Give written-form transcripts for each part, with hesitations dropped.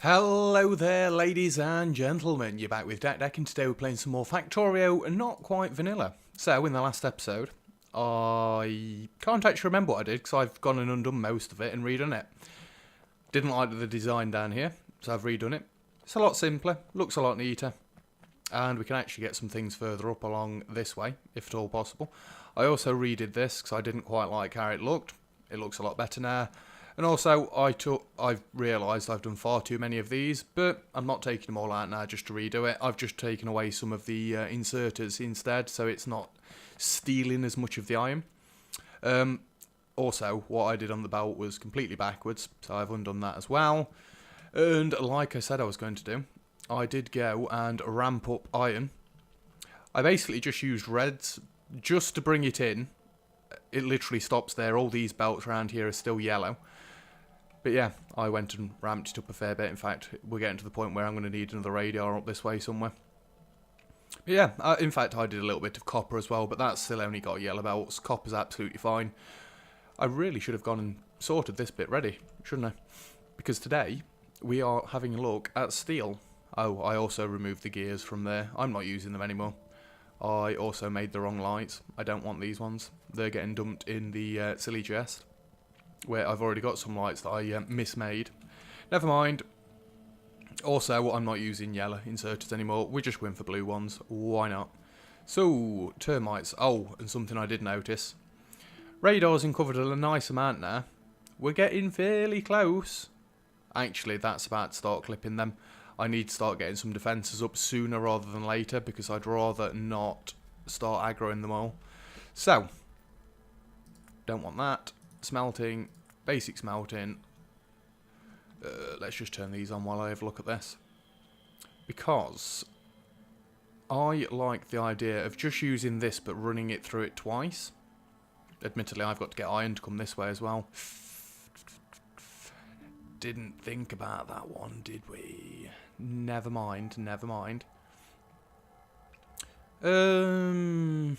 Hello there, ladies and gentlemen. You're back with Deck, and today we're playing some more Factorio, and not quite vanilla. So, in the last episode, I can't actually remember what I did, because I've gone and undone most of it and redone it. Didn't like the design down here, so I've redone it. It's a lot simpler, looks a lot neater, and we can actually get some things further up along this way, if at all possible. I also redid this, because I didn't quite like how it looked. It looks a lot better now. And also, I've realised I've done far too many of these, but I'm not taking them all out now just to redo it. I've just taken away some of the inserters instead, so it's not stealing as much of the iron. Also, what I did on the belt was completely backwards, so I've undone that as well. And like I said I was going to do, I did go and ramp up iron. I basically just used reds just to bring it in. It literally stops there. All these belts around here are still yellow. But yeah, I went and ramped it up a fair bit. In fact, we're getting to the point where I'm going to need another radar up this way somewhere. But yeah, in fact, I did a little bit of copper as well, but that's still only got yellow belts. Copper's absolutely fine. I really should have gone and sorted this bit ready, shouldn't I? Because today, we are having a look at steel. Oh, I also removed the gears from there. I'm not using them anymore. I also made the wrong lights. I don't want these ones. They're getting dumped in the silly chest, where I've already got some lights that I mismade. Never mind. Also, I'm not using yellow inserters anymore. We're just going for blue ones. Why not? So, termites. Oh, and something I did notice. Radar's uncovered a nice amount now. We're getting fairly close. Actually, that's about to start clipping them. I need to start getting some defences up sooner rather than later, because I'd rather not start aggroing them all. So, don't want that. Smelting, basic smelting. Let's just turn these on while I have a look at this. Because I like the idea of just using this but running it through it twice. Admittedly, I've got to get iron to come this way as well. Didn't think about that one, did we? Never mind, never mind. Let's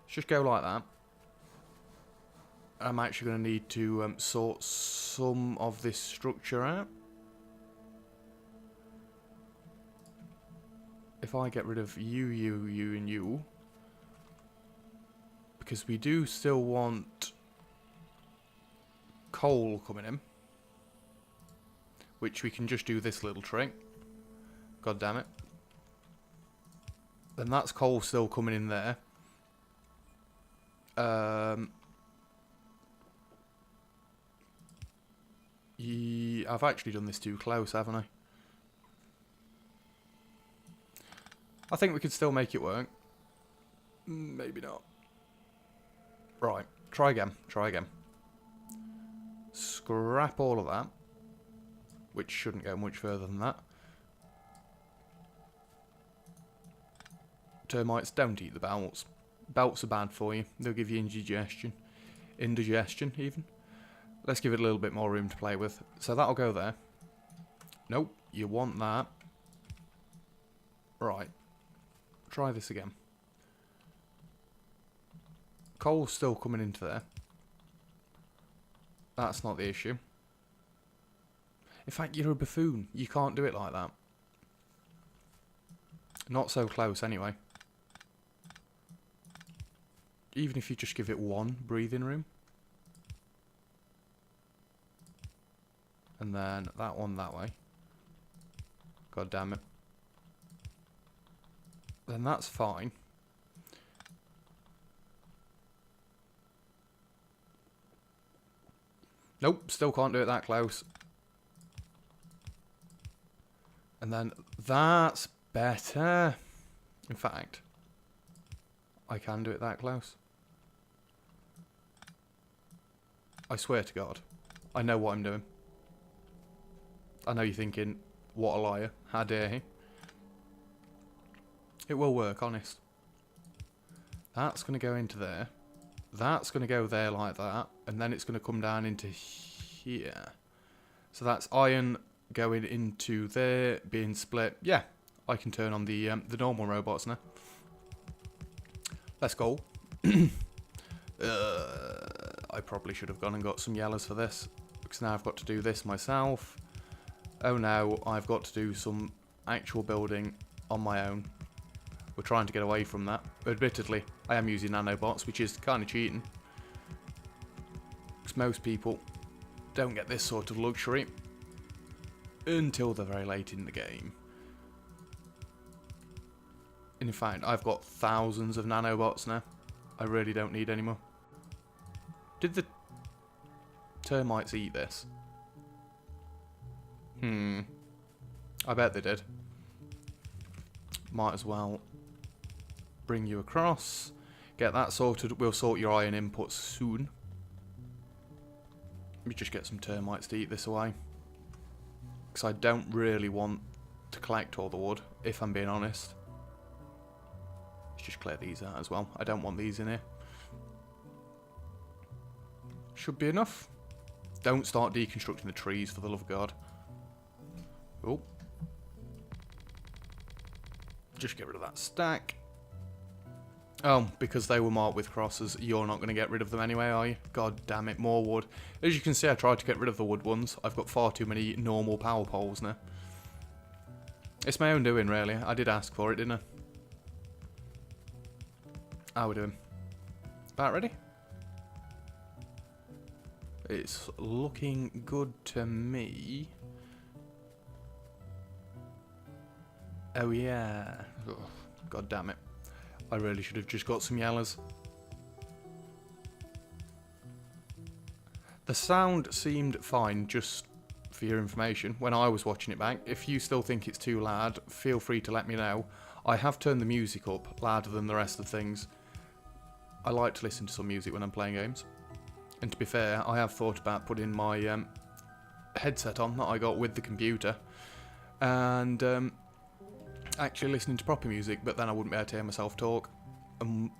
just go like that. I'm actually going to need to sort some of this structure out. If I get rid of you, and you. Because we do still want coal coming in. Which we can just do this little trick. God damn it. Then that's coal still coming in there. I've actually done this too close, haven't I? I think we could still make it work. Maybe not. Right, try again, try again. Scrap all of that. Which shouldn't go much further than that. Termites, don't eat the belts. Belts are bad for you. They'll give you indigestion. Indigestion, even. Let's give it a little bit more room to play with. So that'll go there. Nope, you want that. Right. Try this again. Coal's still coming into there. That's not the issue. In fact, you're a buffoon. You can't do it like that. Not so close, anyway. Even if you just give it one breathing room. And then that one that way. God damn it. Then that's fine. Nope, still can't do it that close. And then that's better. In fact, I can do it that close. I swear to God, I know what I'm doing. I know you're thinking, what a liar, how dare he? It will work, honest. That's going to go into there. That's going to go there like that. And then it's going to come down into here. So that's iron going into there, being split. Yeah, I can turn on the normal robots now. Let's go. I probably should have gone and got some yellows for this. because now I've got to do this myself. Oh no, I've got to do some actual building on my own. We're trying to get away from that. Admittedly, I am using nanobots, which is kind of cheating. Because most people don't get this sort of luxury until they're very late in the game. And in fact, I've got thousands of nanobots now. I really don't need any more. Did the termites eat this? I bet they did. Might as well bring you across. Get that sorted. We'll sort your iron inputs soon. Let me just get some termites to eat this away. Because I don't really want to collect all the wood, if I'm being honest. Let's just clear these out as well. I don't want these in here. Should be enough. Don't start deconstructing the trees, for the love of God. Oh. Just get rid of that stack. Oh, because they were marked with crosses, you're not going to get rid of them anyway, are you? God damn it, more wood. As you can see, I tried to get rid of the wood ones. I've got far too many normal power poles now. It's my own doing, really. I did ask for it, didn't I? How are we doing? About ready? It's looking good to me. Oh yeah. Ugh, God damn it. I really should have just got some yellows. The sound seemed fine, just for your information, when I was watching it back. If you still think it's too loud, feel free to let me know. I have turned the music up louder than the rest of things. I like to listen to some music when I'm playing games. And to be fair, I have thought about putting my headset on that I got with the computer. And actually listening to proper music, but then I wouldn't be able to hear myself talk. And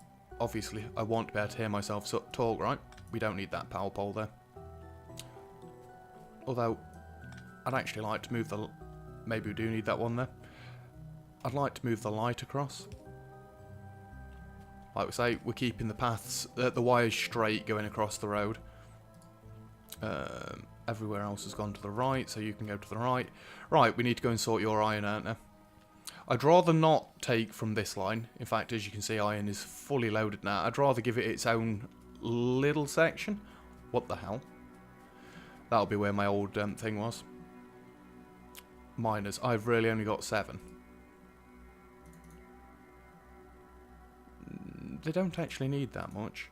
obviously, I want to be able to hear myself talk, right? We don't need that power pole there. Although, I'd actually like to move the... Maybe we do need that one there. I'd like to move the light across. Like we say, we're keeping the paths, the wires straight going across the road. Everywhere else has gone to the right, so you can go to the right. Right, we need to go and sort your iron out now. I'd rather not take from this line. In fact, as you can see, iron is fully loaded now. I'd rather give it its own little section. What the hell? That'll be where my old thing was. Miners. I've really only got 7. They don't actually need that much.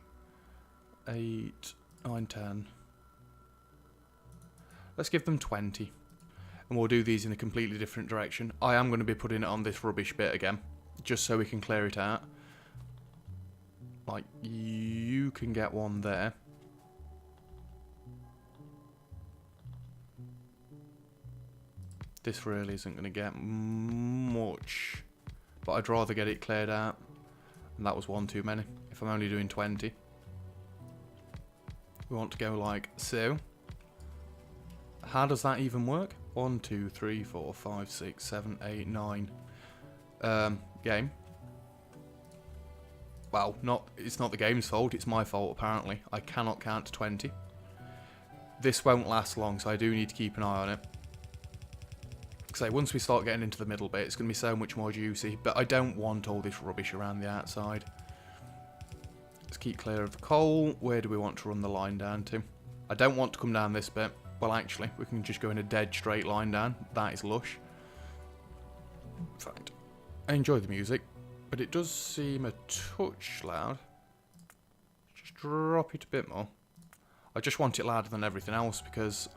8, 9, 10. Let's give them 20. And we'll do these in a completely different direction. I am going to be putting it on this rubbish bit again, just so we can clear it out. Like, you can get one there. This really isn't going to get much, but I'd rather get it cleared out. And that was one too many, if I'm only doing 20. We want to go like so. How does that even work? 1, 2, 3, 4, 5, 6, 7, 8, 9. Game. Well, it's not the game's fault, it's my fault apparently. I cannot count to 20. This won't last long, so I do need to keep an eye on it. So once we start getting into the middle bit, it's going to be so much more juicy, but I don't want all this rubbish around the outside. Let's keep clear of the coal. Where do we want to run the line down to? I don't want to come down this bit. Well, actually, we can just go in a dead straight line down. That is lush. In fact, I enjoy the music, but it does seem a touch loud. Just drop it a bit more. I just want it louder than everything else because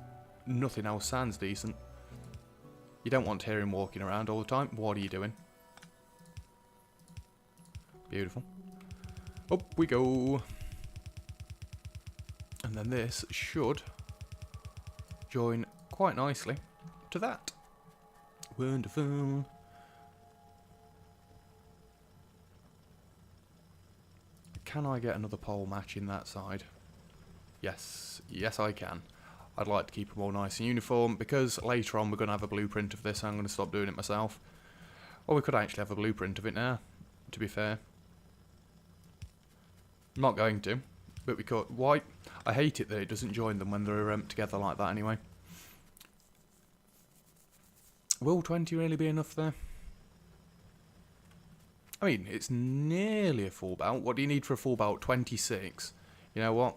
nothing else sounds decent. You don't want to hear him walking around all the time. What are you doing? Beautiful. Up we go. And then this should join quite nicely to that. Wonderful. Can I get another pole matching that side? Yes. Yes, I can. I'd like to keep them all nice and uniform, because later on we're going to have a blueprint of this, and I'm going to stop doing it myself. Or we could actually have a blueprint of it now, to be fair. I'm not going to. But we could. Why? I hate it that it doesn't join them when they're together like that anyway. Will 20 really be enough there? I mean, it's nearly a full belt. What do you need for a full belt? 26. You know what?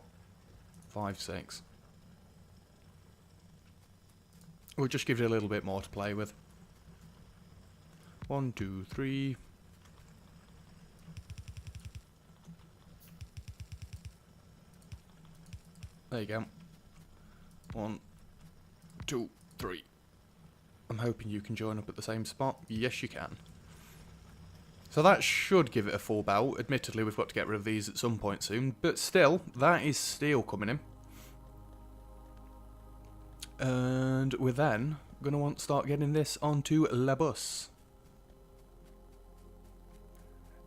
5, 6. We'll just give it a little bit more to play with. 1, 2, 3. There you go. 1, 2, 3. I'm hoping you can join up at the same spot. Yes, you can. So that should give it a full belt. Admittedly, we've got to get rid of these at some point soon. But still, that is steel coming in. And we're then going to want to start getting this onto Le Bus.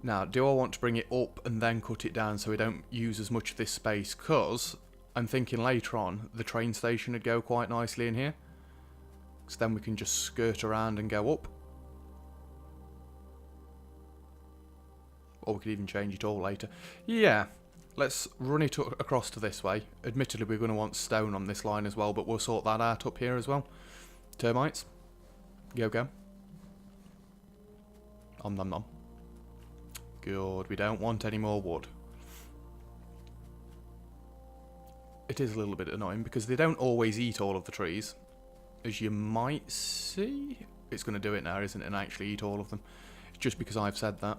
Now, do I want to bring it up and then cut it down so we don't use as much of this space? Because I'm thinking later on the train station would go quite nicely in here. Because then we can just skirt around and go up. Or we could even change it all later. Yeah, let's run it across to this way. Admittedly, we're going to want stone on this line as well, but we'll sort that out up here as well. Termites. Go, go. Om nom nom. Good, we don't want any more wood. It is a little bit annoying because they don't always eat all of the trees. As you might see. It's going to do it now, isn't it? And actually eat all of them. It's just because I've said that.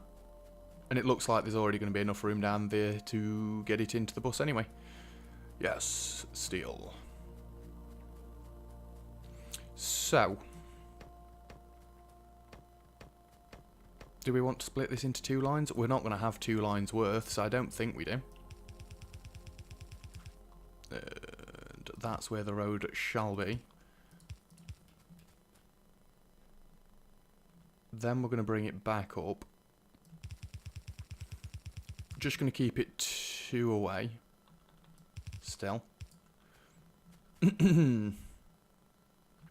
And it looks like there's already going to be enough room down there to get it into the bus anyway. Yes, steel. So. Do we want to split this into 2 lines? We're not going to have 2 lines worth, so I don't think we do. And that's where the road shall be. Then we're going to bring it back up. Just going to keep it 2 away. Still.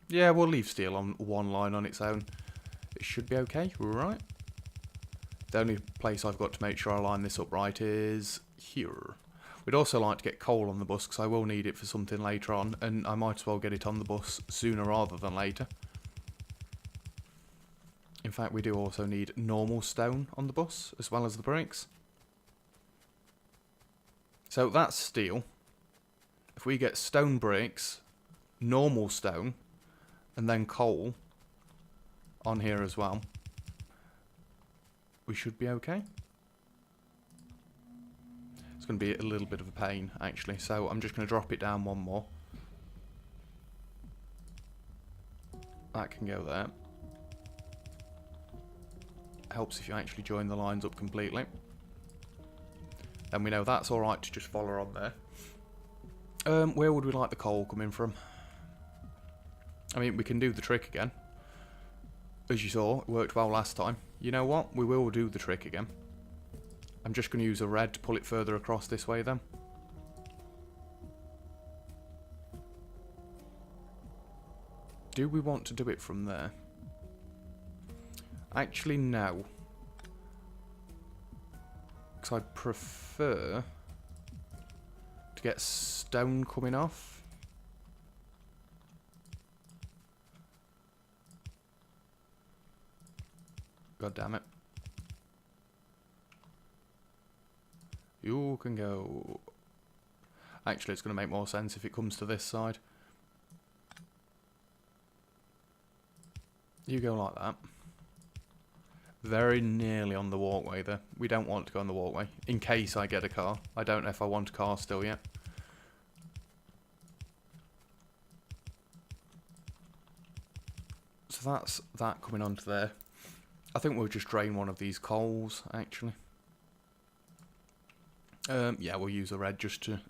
Yeah, we'll leave steel on 1 line on its own. It should be okay, right? The only place I've got to make sure I line this up right is here. We'd also like to get coal on the bus because I will need it for something later on, and I might as well get it on the bus sooner rather than later. In fact, we do also need normal stone on the bus as well as the bricks. So that's steel. If we get stone bricks, normal stone, and then coal on here as well, we should be okay. It's going to be a little bit of a pain, actually, so I'm just going to drop it down 1 more. That can go there. Helps if you actually join the lines up completely. Then we know that's alright to just follow on there. Where would we like the coal coming from? I mean, we can do the trick again. As you saw, it worked well last time. You know what? We will do the trick again. I'm just going to use a red to pull it further across this way then. Do we want to do it from there? Actually, no. Because I'd prefer to get stone coming off. God damn it. You can go. Actually, it's going to make more sense if it comes to this side. You go like that. Very nearly on the walkway there. We don't want to go on the walkway. In case I get a car. I don't know if I want a car still yet. So that's that coming onto there. I think we'll just drain one of these coals, actually. Yeah, we'll use a red just to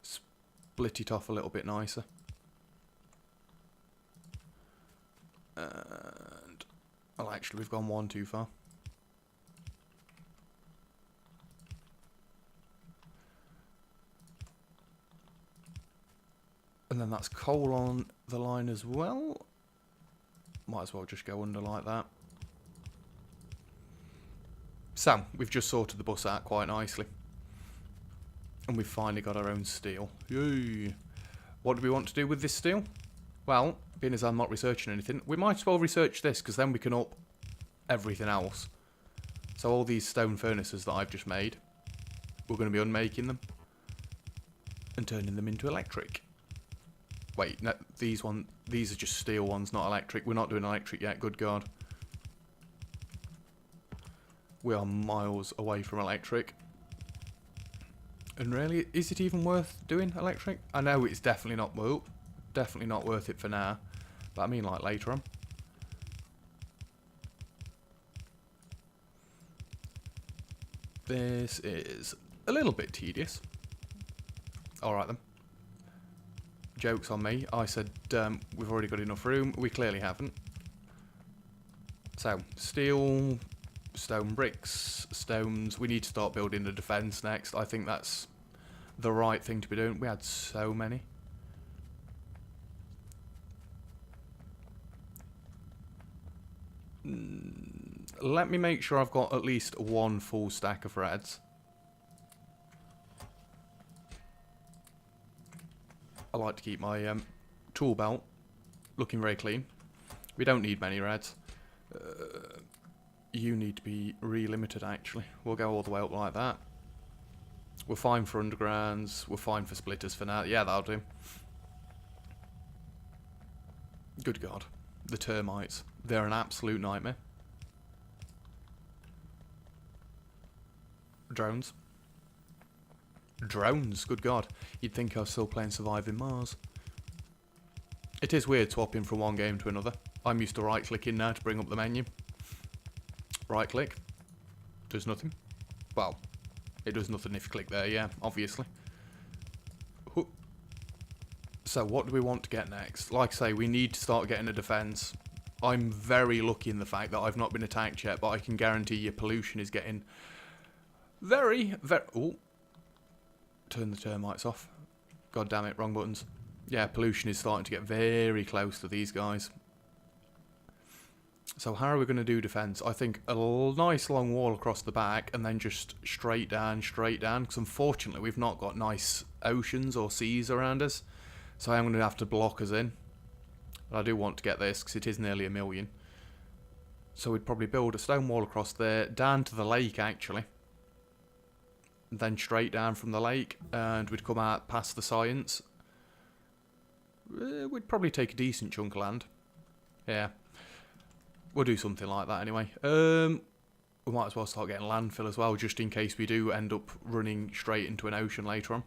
split it off a little bit nicer. And, well, actually, we've gone 1 too far. And then that's coal on the line as well. Might as well just go under like that. So, we've just sorted the bus out quite nicely. And we've finally got our own steel. Yay! What do we want to do with this steel? Well, being as I'm not researching anything, we might as well research this, because then we can up everything else. So all these stone furnaces that I've just made, we're going to be unmaking them and turning them into electric. Wait, no, these are just steel ones, not electric. We're not doing electric yet, good God. We are miles away from electric. And really, is it even worth doing electric? I know it's definitely not, well, definitely not worth it for now. But I mean like later on. This is a little bit tedious. Alright then. Joke's on me. I said we've already got enough room. We clearly haven't. So, steel, stone bricks, stones. We need to start building the defence next. I think that's the right thing to be doing. We had so many. Let me make sure I've got at least one full stack of reds. I like to keep my tool belt looking very clean. We don't need many reds. You need to be relimited actually. We'll go all the way up like that. We're fine for undergrounds. We're fine for splitters for now. Yeah, that'll do. Good God. The termites. They're an absolute nightmare. Drones. Drones, good God. You'd think I was still playing Surviving Mars. It is weird swapping from one game to another. I'm used to right-clicking now to bring up the menu. Right-click. Does nothing. Well, it does nothing if you click there, yeah, obviously. So, what do we want to get next? Like I say, we need to start getting a defence. I'm very lucky in the fact that I've not been attacked yet, but I can guarantee your pollution is getting very... Oh. Turn the termites off. God damn it, wrong buttons. Yeah, pollution is starting to get very close to these guys. So how are we going to do defence? I think a nice long wall across the back and then just straight down, because unfortunately we've not got nice oceans or seas around us. So I'm going to have to block us in. But I do want to get this because it is nearly 1 million. So we'd probably build a stone wall across there, down to the lake actually. Then straight down from the lake, and we'd come out past the science. We'd probably take a decent chunk of land. Yeah. We'll do something like that anyway. We might as well start getting landfill as well, just in case we do end up running straight into an ocean later on.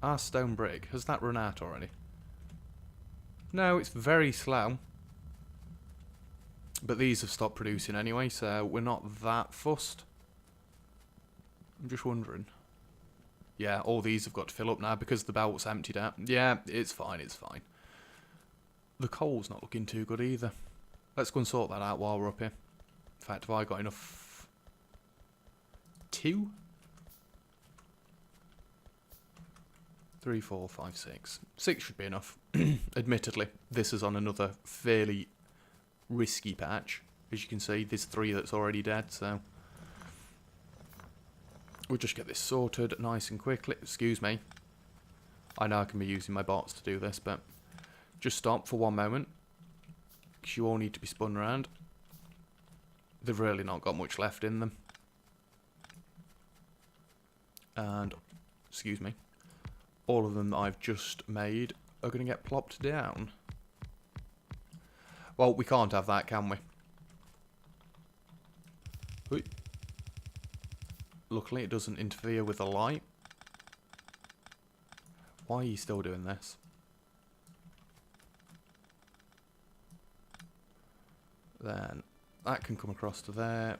Our stone brick, has that run out already? No, it's very slow. But these have stopped producing anyway, so we're not that fussed. I'm just wondering. Yeah, all these have got to fill up now because the belt's emptied out. Yeah, it's fine, it's fine. The coal's not looking too good either. Let's go and sort that out while we're up here. In fact, have I got enough? 2? 3, 4, 5, 6. 6 should be enough. Admittedly, this is on another fairly risky patch. As you can see, there's 3 that's already dead, so we'll just get this sorted nice and quickly. Excuse me. I know I can be using my bots to do this, but just stop for one moment, because you all need to be spun around. They've really not got much left in them. And, excuse me, all of them that I've just made are going to get plopped down. Well, we can't have that, can we? Ooh. Luckily, it doesn't interfere with the light. Why are you still doing this? Then that can come across to there.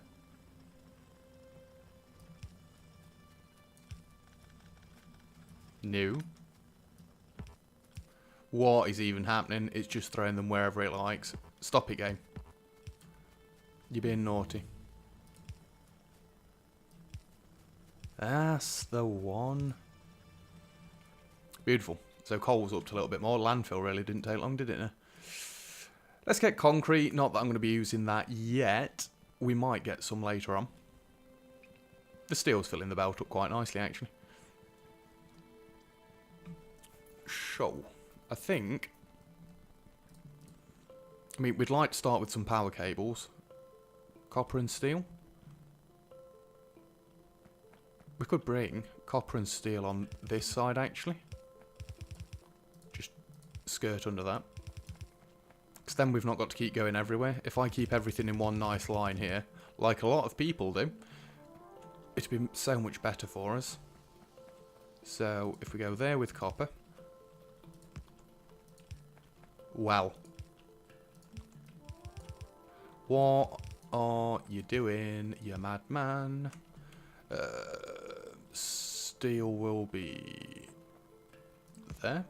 No. What is even happening? It's just throwing them wherever it likes. Stop it, game. You're being naughty. That's the one. Beautiful. So coal's up to a little bit more. Landfill really didn't take long, did it? Let's get concrete. Not that I'm going to be using that yet. We might get some later on. The steel's filling the belt up quite nicely, actually. So, I think... I mean, we'd like to start with some power cables. Copper and steel. We could bring copper and steel on this side, actually. Just skirt under that. Because then we've not got to keep going everywhere. If I keep everything in one nice line here, like a lot of people do, it'd be so much better for us. So, if we go there with copper... Wow. What are you doing, you madman? Steel will be there.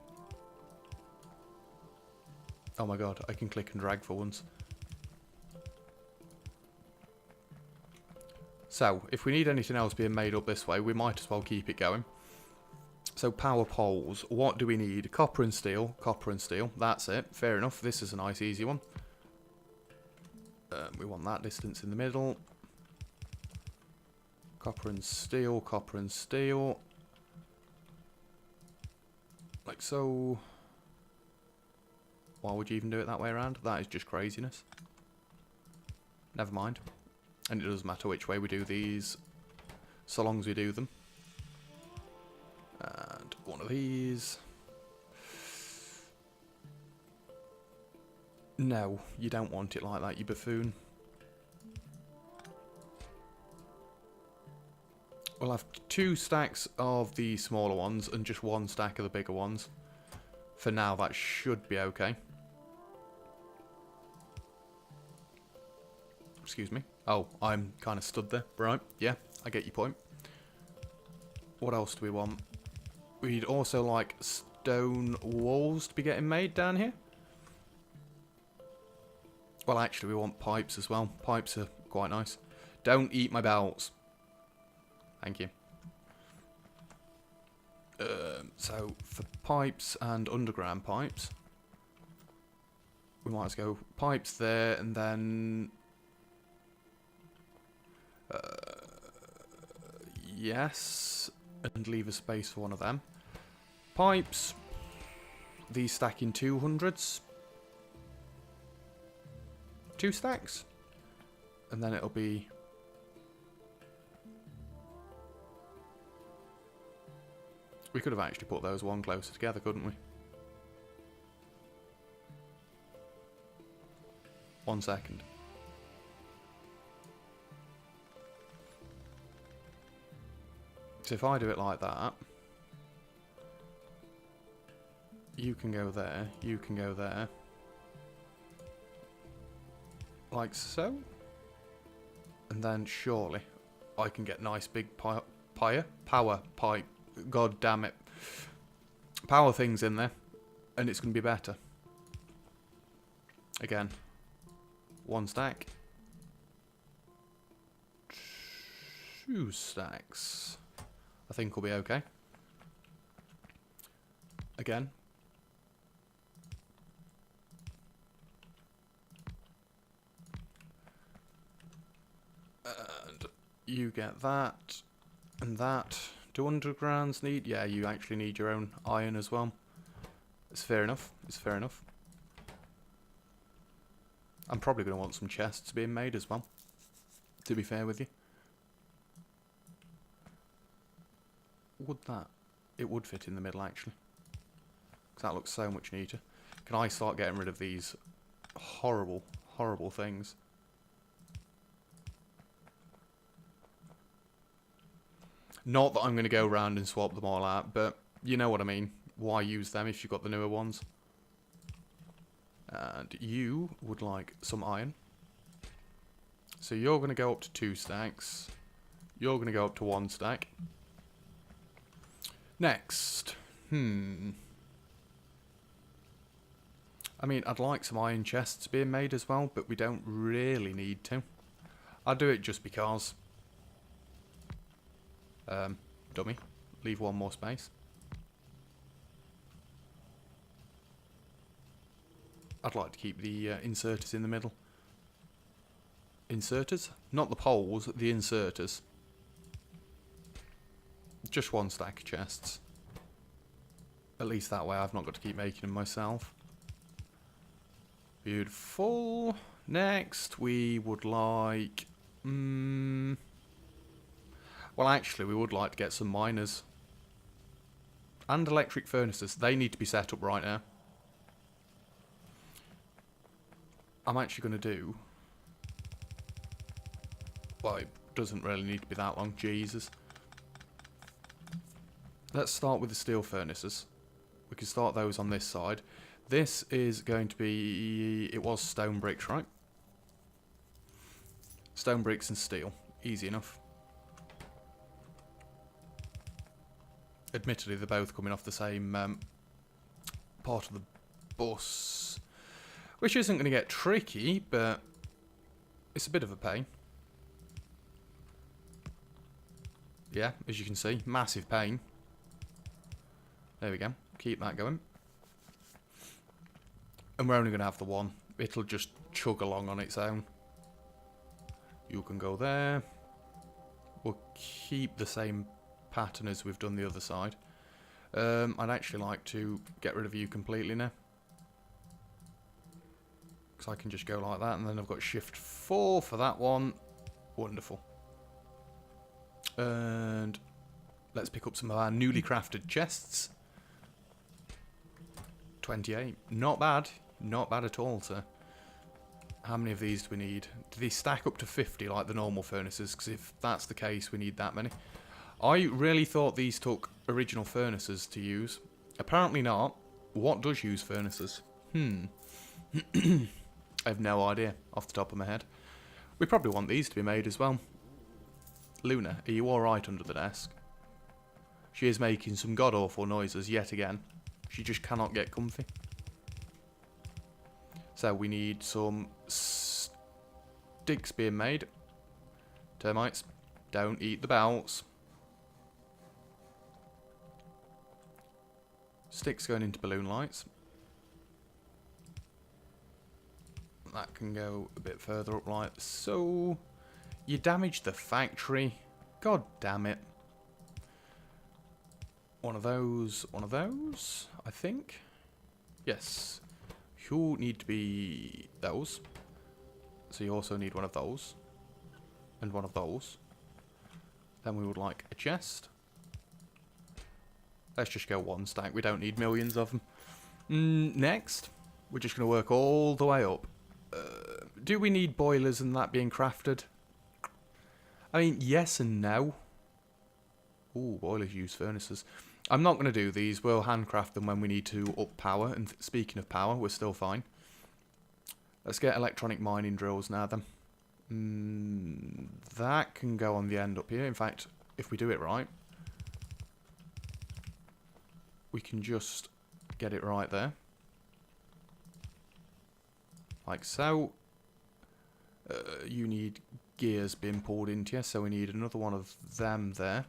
Oh my god, I can click and drag for once. So, if we need anything else being made up this way, we might as well keep it going. So, power poles. What do we need? Copper and steel. Copper and steel. That's it. Fair enough. This is a nice, easy one. We want that distance in the middle. Copper and steel. Copper and steel. Like so. Why would you even do it that way around? That is just craziness. Never mind. And it doesn't matter which way we do these, so long as we do them. And one of these. No, you don't want it like that, you buffoon. We'll have 2 stacks of the smaller ones and just 1 stack of the bigger ones. For now, that should be okay. Excuse me. Oh, I'm kind of stood there. Right, yeah, I get your point. What else do we want? We'd also like stone walls to be getting made down here. Well, actually, we want pipes as well. Pipes are quite nice. Don't eat my belts. Thank you. So, for pipes and underground pipes, we might as well go pipes there and then... yes, and leave a space for one of them. Pipes, these stack in 200s. 2 stacks. And then it'll be... we could have actually put those one closer together, couldn't we? 1 second. So if I do it like that, you can go there, you can go there. Like so. And then surely I can get nice big power pipe. God damn it. Power things in there. And it's going to be better. Again. 1 stack. 2 stacks. I think we'll be okay. Again. And you get that. And that. Do undergrounds need... yeah, you actually need your own iron as well. It's fair enough. It's fair enough. I'm probably going to want some chests being made as well. To be fair with you. Would that... it would fit in the middle, actually. Because that looks so much neater. Can I start getting rid of these horrible, horrible things? Not that I'm going to go around and swap them all out, but you know what I mean. Why use them if you've got the newer ones? And you would like some iron. So you're going to go up to 2 stacks. You're going to go up to 1 stack. Next. I mean, I'd like some iron chests being made as well, but we don't really need to. I'll do it just because. Dummy. Leave 1 more space. I'd like to keep the inserters in the middle. Inserters? Not the poles, the inserters. Just one stack of chests. At least that way I've not got to keep making them myself. Beautiful. Next, we would like... well, actually, we would like to get some miners. And electric furnaces. They need to be set up right now. I'm actually going to do... Well, it doesn't really need to be that long. Jesus. Let's start with the steel furnaces. We can start those on this side. This is going to be... It was stone bricks, right? Stone bricks and steel. Easy enough. Admittedly, they're both coming off the same part of the bus. Which isn't going to get tricky, but it's a bit of a pain. Yeah, as you can see, massive pain. There we go. Keep that going. And we're only going to have the one. It'll just chug along on its own. You can go there. We'll keep the same pattern as we've done the other side. I'd actually like to get rid of you completely now. Because I can just go like that, and then I've got shift 4 for that one. Wonderful. And let's pick up some of our newly crafted chests. 28. Not bad. Not bad at all, sir. How many of these do we need? Do these stack up to 50 like the normal furnaces? Because if that's the case, we need that many. I really thought these took original furnaces to use. Apparently not. What does use furnaces? I have no idea off the top of my head. We probably want these to be made as well. Luna, are you alright under the desk? She is making some god-awful noises yet again. She just cannot get comfy. So we need some sticks being made. Termites, don't eat the bells. Sticks going into balloon lights. That can go a bit further up like so. You damaged the factory. God damn it. One of those, I think. Yes. You need to be those. So you also need one of those. And one of those. Then we would like a chest. Let's just go one stack. We don't need millions of them. Next, we're just going to work all the way up. Do we need boilers and that being crafted? I mean, yes and no. Ooh, boilers use furnaces. I'm not going to do these. We'll handcraft them when we need to up power. And speaking of power, we're still fine. Let's get electronic mining drills now then. That can go on the end up here. In fact, if we do it right, we can just get it right there. Like so. You need gears being pulled into you, so we need another one of them there.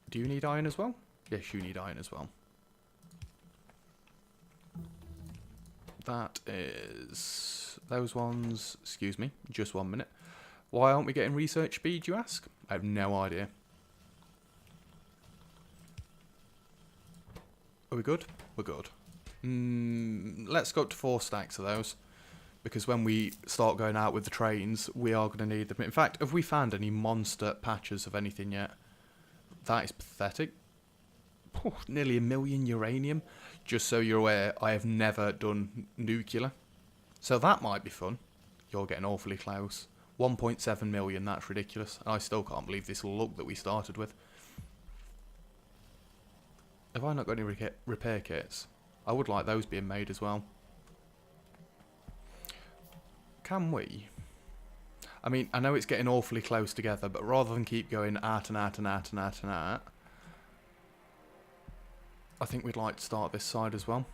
Do you need iron as well? Yes, you need iron as well. That is... those ones... Excuse me, just 1 minute. Why aren't we getting research speed, you ask? I have no idea. Are we good? We're good. Let's go up to 4 stacks of those. Because when we start going out with the trains, we are going to need them. In fact, have we found any monster patches of anything yet? That is pathetic. Oh, nearly 1 million uranium. Just so you're aware, I have never done nuclear. So that might be fun. You're getting awfully close. 1.7 million, that's ridiculous. I still can't believe this look that we started with. Have I not got any repair kits? I would like those being made as well. Can we? I mean, I know it's getting awfully close together, but rather than keep going at and at and at and at and at, I think we'd like to start this side as well.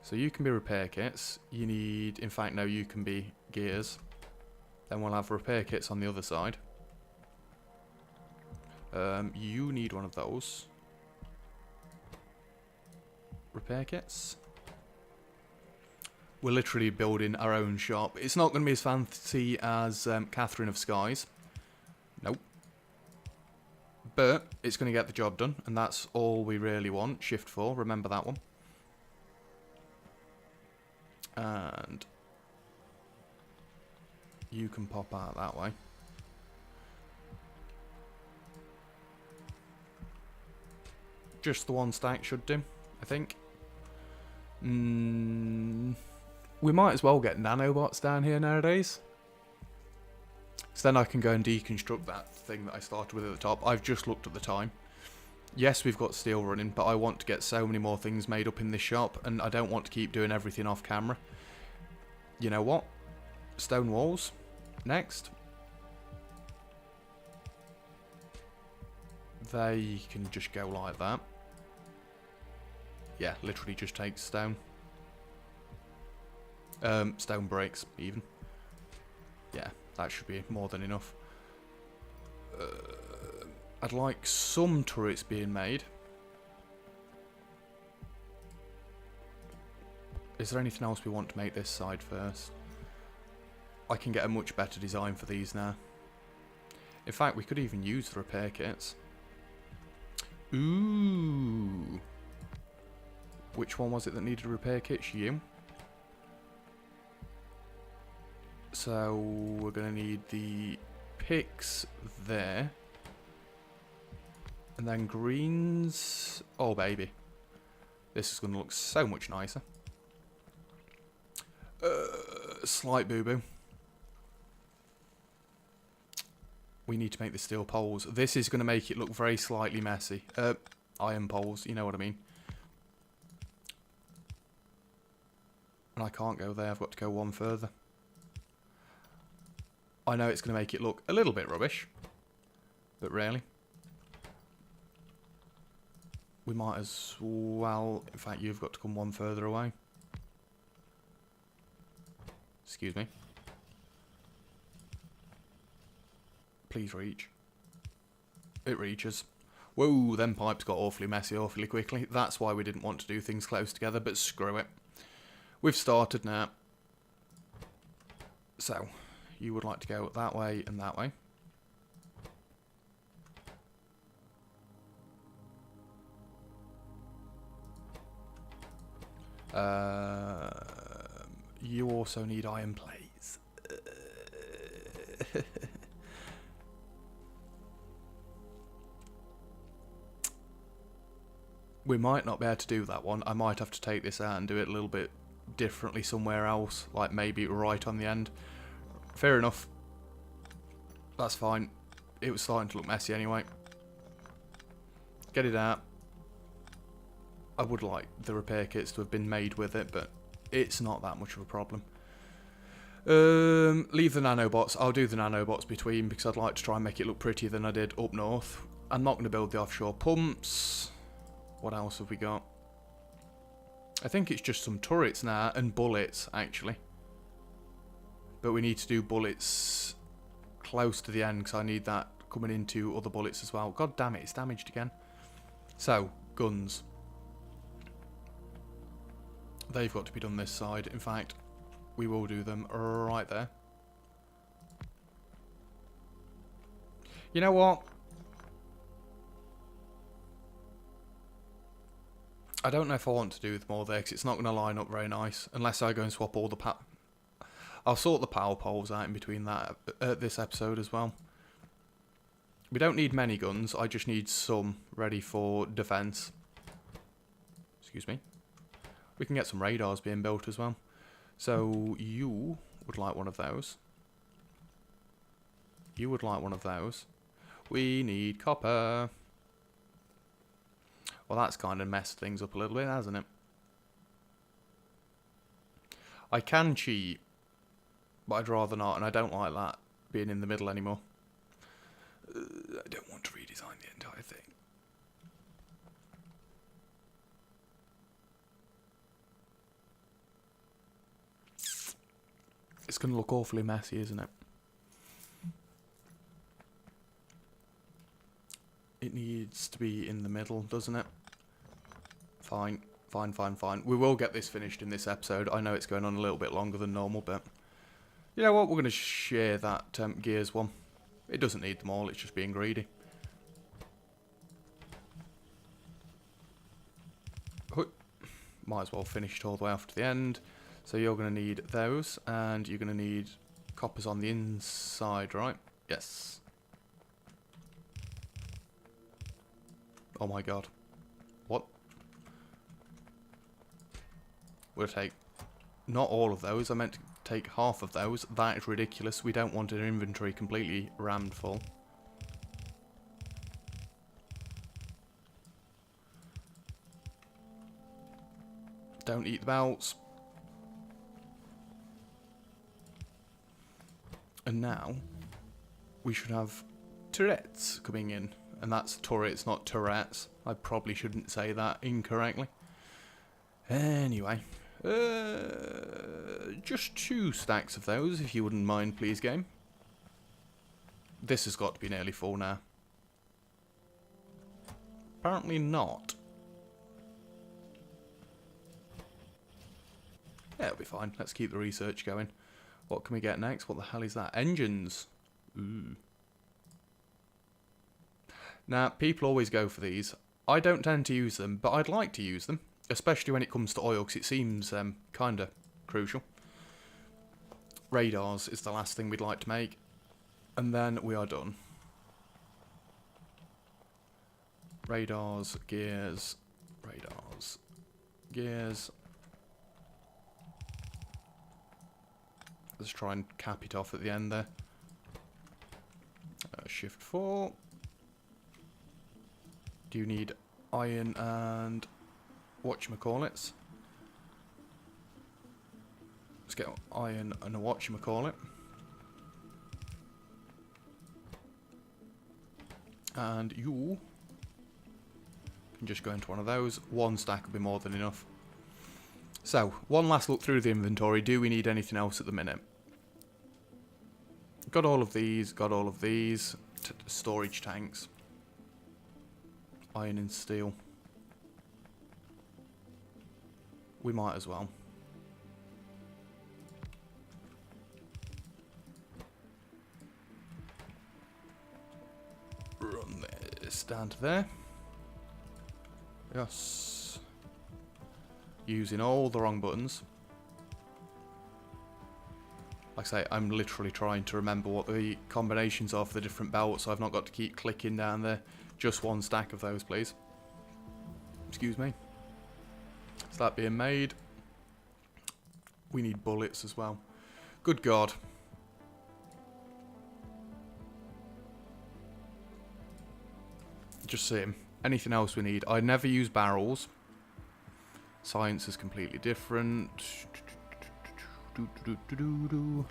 So you can be repair kits. You need, in fact, no, you can be gears. Then we'll have repair kits on the other side. You need one of those. Repair kits. We're literally building our own shop. It's not going to be as fancy as Catherine of Skies. Nope. But it's going to get the job done, and that's all we really want. Shift 4, remember that one. And you can pop out that way. Just the one stack should do, I think. We might as well get nanobots down here nowadays. So then I can go and deconstruct that thing that I started with at the top. I've just looked at the time. Yes, we've got steel running, but I want to get so many more things made up in this shop, and I don't want to keep doing everything off camera. You know what? Stone walls. Next. They can just go like that. Yeah, literally just takes stone. Stone bricks, even. Yeah, that should be more than enough. I'd like some turrets being made. Is there anything else we want to make this side first? I can get a much better design for these now. In fact, we could even use the repair kits. Ooh. Which one was it that needed a repair kit? You. So we're going to need the picks there. And then greens. Oh, baby. This is going to look so much nicer. Slight boo-boo. We need to make the steel poles. This is going to make it look very slightly messy. Iron poles, you know what I mean. And I can't go there. I've got to go one further. I know it's going to make it look a little bit rubbish. But really. We might as well... In fact, you've got to come one further away. Excuse me. Please reach. It reaches. Whoa, them pipes got awfully messy awfully quickly. That's why we didn't want to do things close together, but screw it. We've started now. So, you would like to go that way and that way. You also need iron plates. We might not be able to do that one. I might have to take this out and do it a little bit differently somewhere else. Like maybe right on the end. Fair enough. That's fine. It was starting to look messy anyway. Get it out. I would like the repair kits to have been made with it, but it's not that much of a problem. Leave the nanobots. I'll do the nanobots between because I'd like to try and make it look prettier than I did up north. I'm not going to build the offshore pumps. What else have we got? I think it's just some turrets now and bullets, actually. But we need to do bullets close to the end because I need that coming into other bullets as well. God damn it, it's damaged again. So, guns. They've got to be done this side. In fact, we will do them right there. You know what? I don't know if I want to do them all there because it's not going to line up very nice unless I go and swap all the I'll sort the power poles out in between that this episode as well. We don't need many guns. I just need some ready for defense. Excuse me. We can get some radars being built as well. So you would like one of those. You would like one of those. We need copper. Well, that's kind of messed things up a little bit, hasn't it? I can cheat, but I'd rather not, and I don't like that being in the middle anymore. I don't want to redesign the entire thing. It's going to look awfully messy, isn't it? It needs to be in the middle, doesn't it? Fine, fine, fine, fine. We will get this finished in this episode. I know it's going on a little bit longer than normal, but... You know what? We're going to share that Gears one. It doesn't need them all, it's just being greedy. might as well finish it all the way off to the end. So you're going to need those, and you're going to need coppers on the inside, right? Yes. Oh my god. What? We'll take not all of those. I meant to take half of those. That is ridiculous. We don't want an inventory completely rammed full. Don't eat the belts. And now we should have turrets coming in. And that's turrets, not turrets. I probably shouldn't say that incorrectly. Anyway, just 2 stacks of those, if you wouldn't mind, please, game. This has got to be nearly full now. Apparently not. Yeah, it'll be fine. Let's keep the research going. What can we get next? What the hell is that? Engines. Ooh. Now, people always go for these. I don't tend to use them, but I'd like to use them. Especially when it comes to oil, because it seems kind of crucial. Radars is the last thing we'd like to make. And then we are done. Radars, gears, radars, gears. Let's try and cap it off at the end there. Shift 4. Do you need iron and whatchamacallits? Let's get iron and a whatchamacallit. And you can just go into one of those. 1 stack will be more than enough. So, one last look through the inventory. Do we need anything else at the minute? Got all of these, got all of these. Storage tanks. Iron and steel. We might as well. Run this down to there. Yes. Using all the wrong buttons. Like I say, I'm literally trying to remember what the combinations are for the different belts, so I've not got to keep clicking down there. Just 1 stack of those, please. Excuse me. Is that being made? We need bullets as well. Good God. Just see him. Anything else we need? I never use barrels. Science is completely different.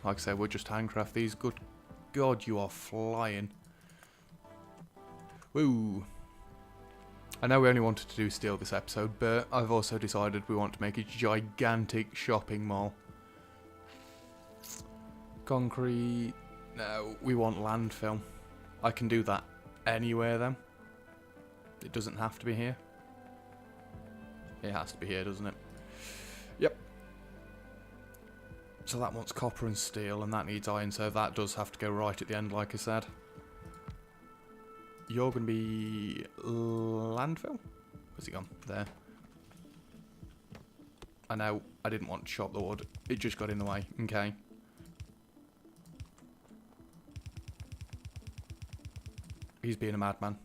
Like I said, we'll just handcraft these. Good God, you are flying. Woo. I know we only wanted to do steel this episode, but I've also decided we want to make a gigantic shopping mall. Concrete. No, we want landfill. I can do that anywhere then. It doesn't have to be here. It has to be here, doesn't it? Yep. So that wants copper and steel, and that needs iron, so that does have to go right at the end, like I said. You're going to be landfill? Where's he gone? There. I know, I didn't want to chop the wood. It just got in the way. Okay. He's being a madman.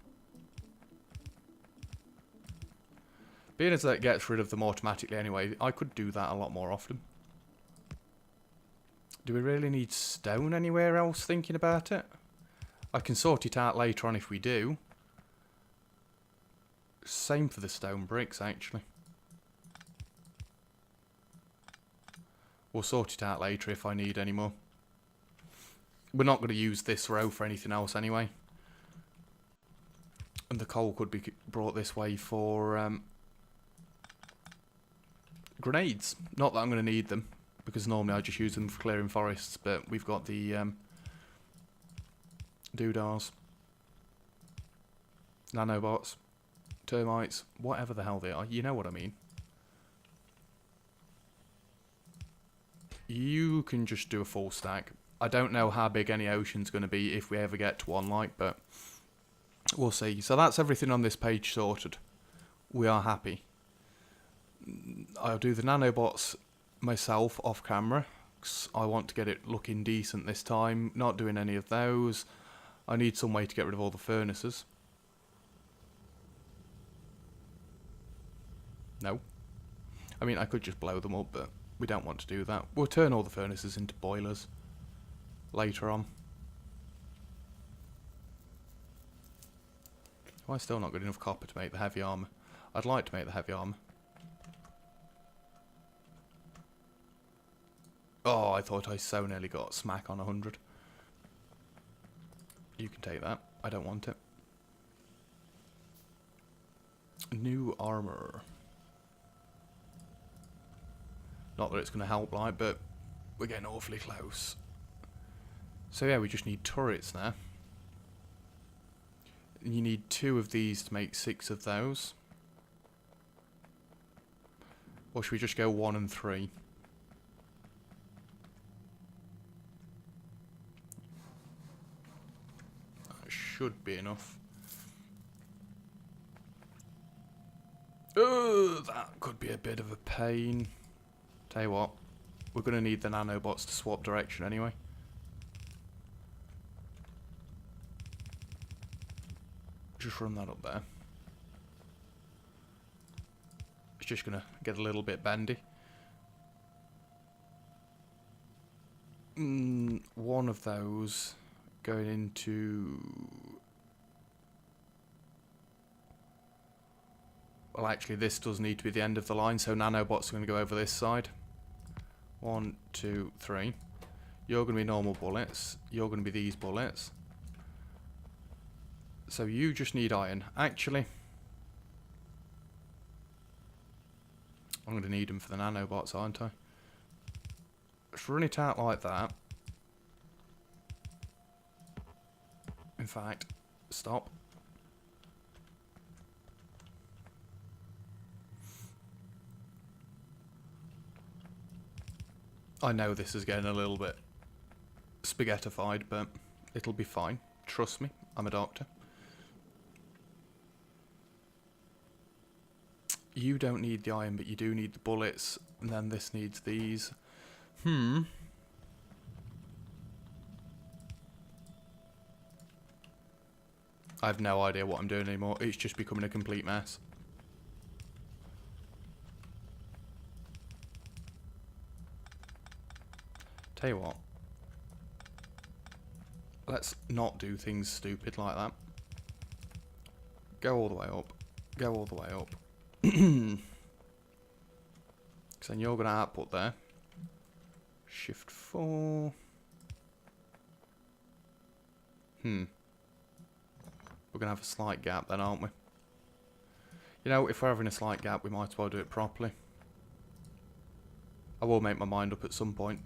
Being as that gets rid of them automatically anyway, I could do that a lot more often. Do we really need stone anywhere else, thinking about it? I can sort it out later on if we do. Same for the stone bricks, actually. We'll sort it out later if I need any more. We're not going to use this row for anything else anyway. And the coal could be brought this way for grenades. Not that I'm going to need them, because normally I just use them for clearing forests, but we've got the doodars, nanobots, termites, whatever the hell they are, you know what I mean. You can just do a full stack. I don't know how big any ocean's going to be if we ever get to one, like, but we'll see. So that's everything on this page sorted. We are happy. I'll do the nanobots myself off camera, 'cause I want to get it looking decent this time. Not doing any of those. I need some way to get rid of all the furnaces. No. I mean, I could just blow them up, but we don't want to do that. We'll turn all the furnaces into boilers later on. Oh, I still not got enough copper to make the heavy armour. I'd like to make the heavy armour. Oh, I thought I so nearly got smack on 100. You can take that. I don't want it. New armour. Not that it's going to help, like, but we're getting awfully close. So yeah, we just need turrets now. You need 2 of these to make 6 of those. Or should we just go 1 and 3? That should be enough. That could be a bit of a pain. Tell you what, we're going to need the nanobots to swap direction anyway. Just run that up there. It's just going to get a little bit bendy. One of those going into... Well, actually, this does need to be the end of the line, so nanobots are going to go over this side. 1, 2, 3. You're going to be normal bullets. You're going to be these bullets. So you just need iron. Actually, I'm going to need them for the nanobots, aren't I? Let's run it out like that. In fact, stop. I know this is getting a little bit spaghettified, but it'll be fine. Trust me, I'm a doctor. You don't need the iron, but you do need the bullets, and then this needs these. I have no idea what I'm doing anymore. It's just becoming a complete mess. Tell you what. Let's not do things stupid like that. Go all the way up. Go all the way up. Because then you're going to output there. Shift 4. We're going to have a slight gap then, aren't we? You know, if we're having a slight gap, we might as well do it properly. I will make my mind up at some point.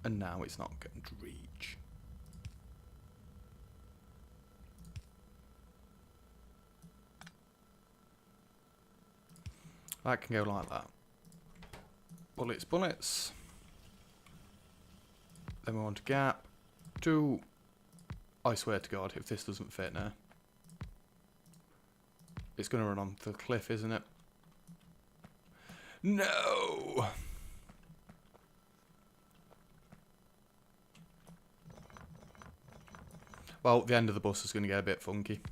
And now it's not going to reach. That can go like that. Bullets, bullets. Then we want a gap. 2. I swear to God, if this doesn't fit now. It's going to run onto the cliff, isn't it? No! Well, the end of the bus is going to get a bit funky.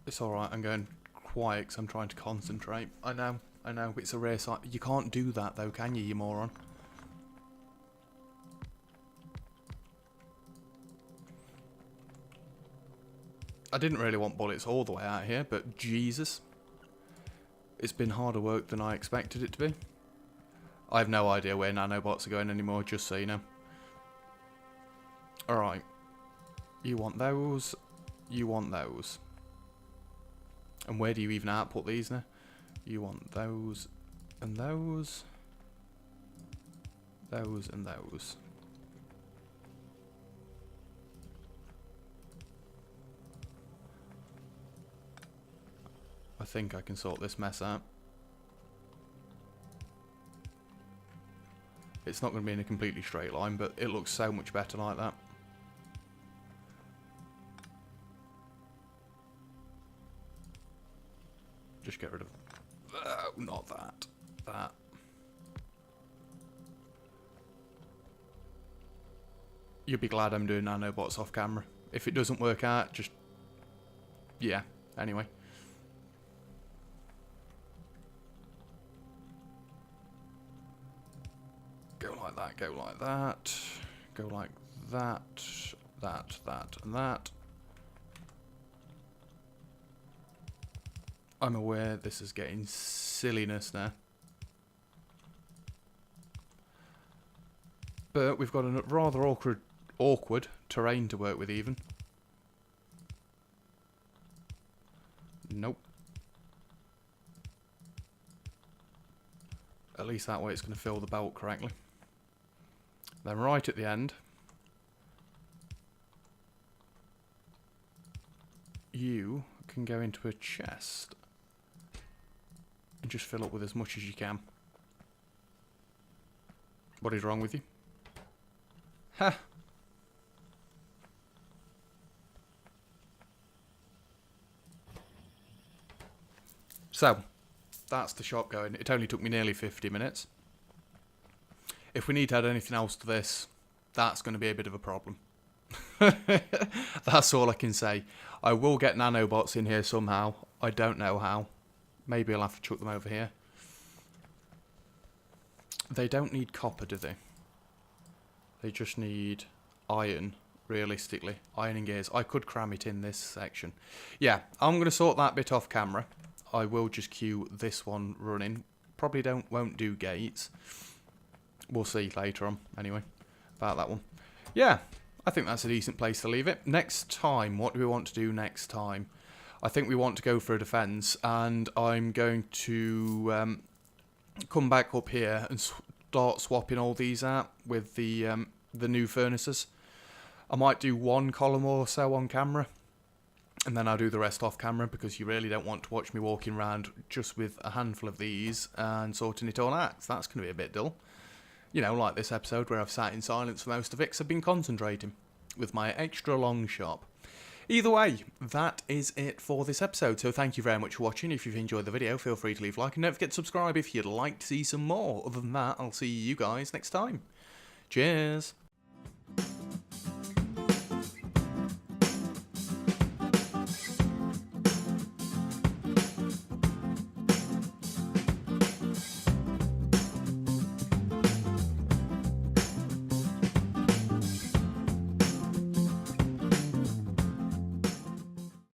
It's alright, I'm going quiet because I'm trying to concentrate. I know, it's a rare sight. You can't do that though, can you, you moron? I didn't really want bullets all the way out here, but Jesus. It's been harder work than I expected it to be. I have no idea where nanobots are going anymore, just so you know. Alright. You want those. You want those. And where do you even output these now? You want those and those. Those and those. I I think I can sort this mess out. It's not going to be in a completely straight line, but it looks so much better like that. Just get rid of... not that. That. You'll be glad I'm doing nanobots off camera. If it doesn't work out, just... yeah, anyway. Go like that, go like that. Go like that, that, and that. I'm aware this is getting silliness now. But we've got a rather awkward terrain to work with even. Nope. At least that way it's going to fill the belt correctly. Then right at the end, you can go into a chest and just fill up with as much as you can. What is wrong with you? Ha! So, that's the shop going. It only took me nearly 50 minutes. If we need to add anything else to this, that's going to be a bit of a problem. That's all I can say. I will get nanobots in here somehow. I don't know how. Maybe I'll have to chuck them over here. They don't need copper, do they? They just need iron, realistically. Iron and gears. I could cram it in this section. Yeah, I'm going to sort that bit off camera. I will just queue this one running. Probably won't do gates. We'll see later on, anyway, about that one. Yeah, I think that's a decent place to leave it. Next time, what do we want to do next time? I think we want to go for a defence, and I'm going to come back up here and start swapping all these out with the new furnaces. I might do one column or so on camera, and then I'll do the rest off camera, because you really don't want to watch me walking around just with a handful of these and sorting it all out. So that's going to be a bit dull. You know, like this episode where I've sat in silence for most of it because I've been concentrating with my extra long shop. Either way, that is it for this episode. So thank you very much for watching. If you've enjoyed the video, feel free to leave a like, and don't forget to subscribe if you'd like to see some more. Other than that, I'll see you guys next time. Cheers.